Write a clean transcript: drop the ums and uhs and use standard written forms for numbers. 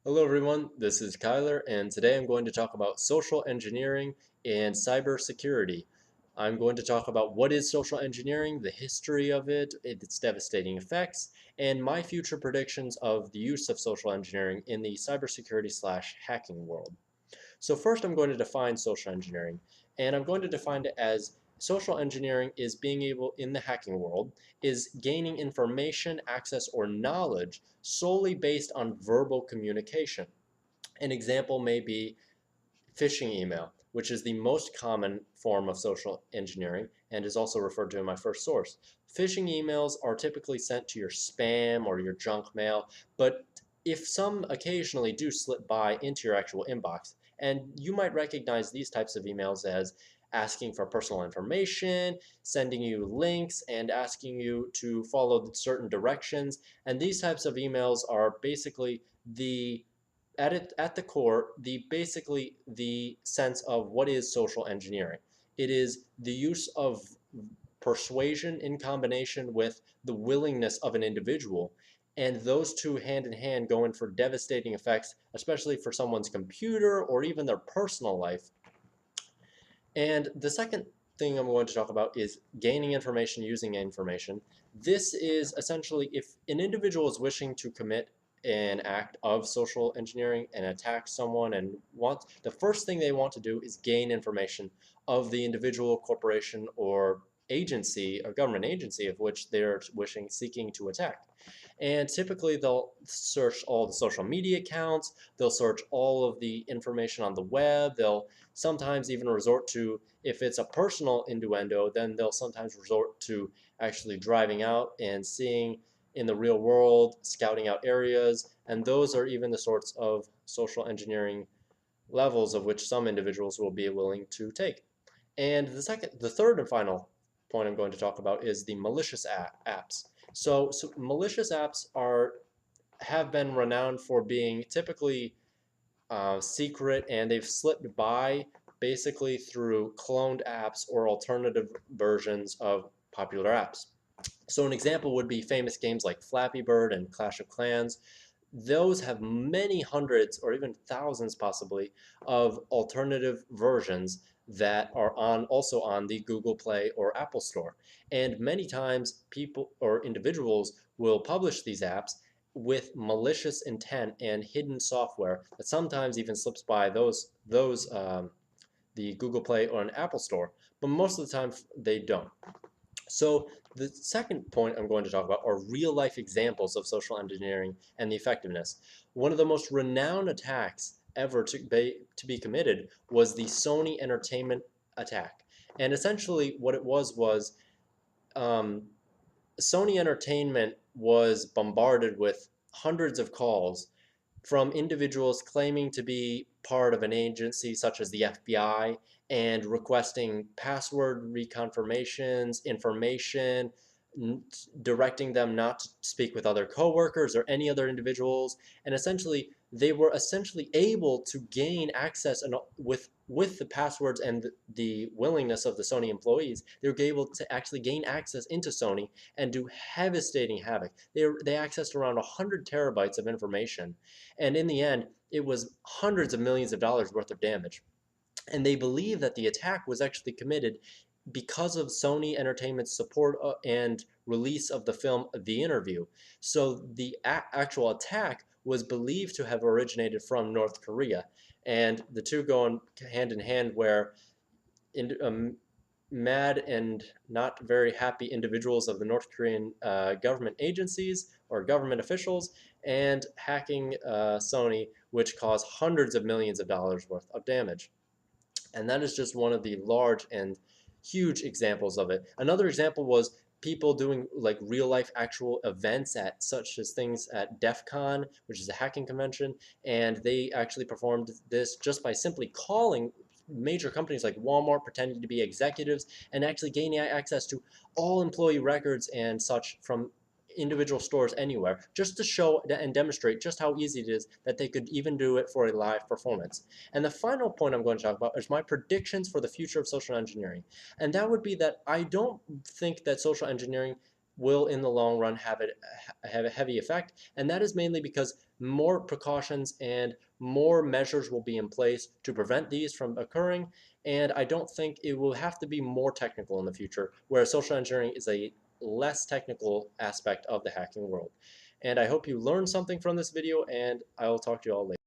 Hello everyone, this is Kyler, and today I'm going to talk about social engineering and cybersecurity. I'm going to talk about what is social engineering, the history of it, its devastating effects, and my future predictions of the use of social engineering in the cybersecurity/hacking world. So first I'm going to define social engineering, and I'm going to define it as social engineering is being able, in the hacking world, is gaining information, access, or knowledge solely based on verbal communication. An example may be phishing email, which is the most common form of social engineering and is also referred to in my first source. Phishing emails are typically sent to your spam or your junk mail, but if some occasionally do slip by into your actual inbox, and you might recognize these types of emails as asking for personal information, sending you links, and asking you to follow certain directions. And these types of emails are basically the at the core basically the sense of what is social engineering. It is the use of persuasion in combination with the willingness of an individual, and those two hand in hand go in for devastating effects, especially for someone's computer or even their personal life. And the second thing I'm going to talk about is gaining information using information. This is essentially if an individual is wishing to commit an act of social engineering and attack someone and wants the first thing they want to do is gain information of the individual, corporation, or agency, a government agency of which they're seeking to attack. And typically they'll search all the social media accounts, they'll search all of the information on the web, they'll sometimes even resort to, if it's a personal innuendo, then they'll sometimes resort to actually driving out and seeing in the real world, scouting out areas, and those are even the sorts of social engineering levels of which some individuals will be willing to take. And the third and final point I'm going to talk about is the malicious apps. So malicious apps have been renowned for being typically secret, and they've slipped by basically through cloned apps or alternative versions of popular apps. So an example would be famous games like Flappy Bird and Clash of Clans. Those have many hundreds or even thousands possibly of alternative versions that are also on the Google Play or Apple Store. And many times people or individuals will publish these apps with malicious intent and hidden software that sometimes even slips by those the Google Play or an Apple Store, but most of the time they don't. So the second point I'm going to talk about are real life examples of social engineering and the effectiveness. One of the most renowned attacks ever to be committed was the Sony Entertainment attack. And essentially what it was um, Sony Entertainment was bombarded with hundreds of calls from individuals claiming to be part of an agency such as the FBI and requesting password reconfirmations, information, directing them not to speak with other coworkers or any other individuals, and essentially they were essentially able to gain access and with the passwords and the willingness of the Sony employees, they were able to actually gain access into Sony and do devastating havoc. They accessed around 100 terabytes of information, and in the end, it was hundreds of millions of dollars worth of damage. And they believe that the attack was actually committed because of Sony Entertainment's support and release of the film The Interview. So the actual attack was believed to have originated from North Korea. And the two go hand in hand, where mad and not very happy individuals of the North Korean government agencies or government officials and hacking Sony, which caused hundreds of millions of dollars worth of damage. And that is just one of the large and huge examples of it. Another example was people doing like real life actual events at such as things at DEF CON, which is a hacking convention, and they actually performed this just by simply calling major companies like Walmart, pretending to be executives, and actually gaining access to all employee records and such from individual stores anywhere, just to show and demonstrate just how easy it is that they could even do it for a live performance. And the final point I'm going to talk about is my predictions for the future of social engineering. And that would be that I don't think that social engineering will in the long run have a heavy effect, and that is mainly because more precautions and more measures will be in place to prevent these from occurring, and I don't think it will have to be more technical in the future, whereas social engineering is a less technical aspect of the hacking world. And I hope you learned something from this video, and I will talk to you all later.